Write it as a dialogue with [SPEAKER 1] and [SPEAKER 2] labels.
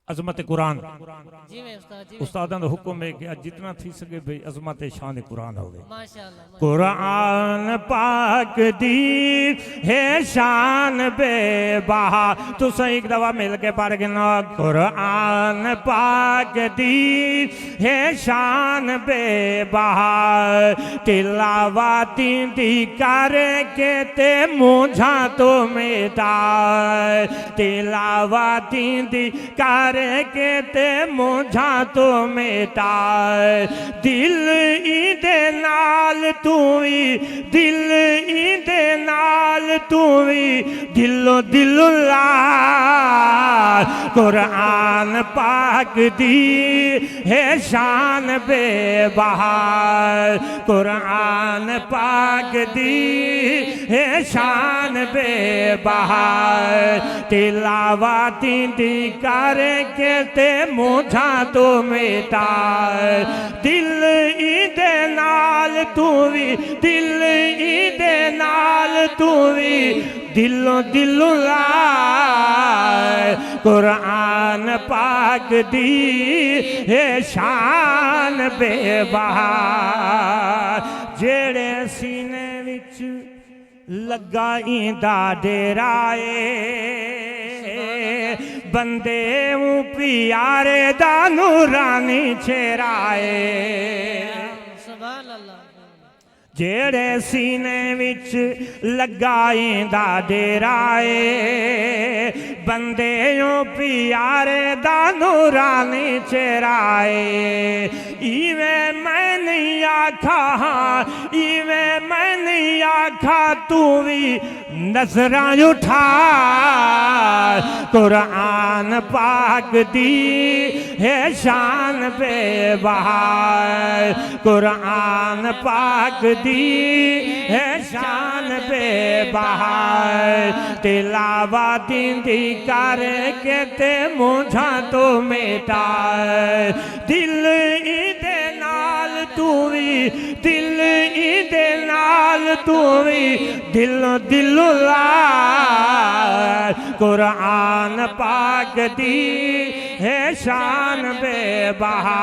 [SPEAKER 1] अजमत कुरान
[SPEAKER 2] जी मैं उस्ताद जी
[SPEAKER 1] उस्तादा का हुक्म है कि जितना थी सके भाई अजमत शान कुरान हो
[SPEAKER 2] माशाअल्लाह
[SPEAKER 1] कुरान पाक दी है शान बेबहा। तू एक दफा मिल के पढ़ गिना कुरान पाक दी है शान बेबहा। तिलावाती दी करे के ते मुझा तो मिटा। तिलावाती दी करे के ते मुझा तो मिटा। दिल इदे नाल तू भी दिल इदे नाल तू भी दिलो दिलो ला। कुरान पाक दी है शान बेबहा। कुरान पाक दी है शान बेबहा। तिलावाती दी करे के ते मुझा तो मिटा। दिल इदे नाल तू भी दिल इदे नाल तू भी दिलो दिलो ला। कुरान पाक दी है शान बेबहा। जेड़े सीने विच लगा इंदा डेराए बंदे प्यारे दा नूरानी चेहराए।
[SPEAKER 2] सुभान अल्लाह।
[SPEAKER 1] जेड़े सीने विच लगाईंदा डेराए बंदे प्यारे दा नूरानी चेहराए। इवें मैं नहीं आखा इवें मैं नहीं आखा तू भी नजरा उठा। कुरान पाक दी है शान बेबहा। कुरान पाक दी है शान बेबहा। तिलावती दी करे के ते मुझा तो मिटा। दिल इदे नाल तू भी दिल इदे नाल तू भी दिलो दिलो ला। कुरान पाक दी है शान बेबहा।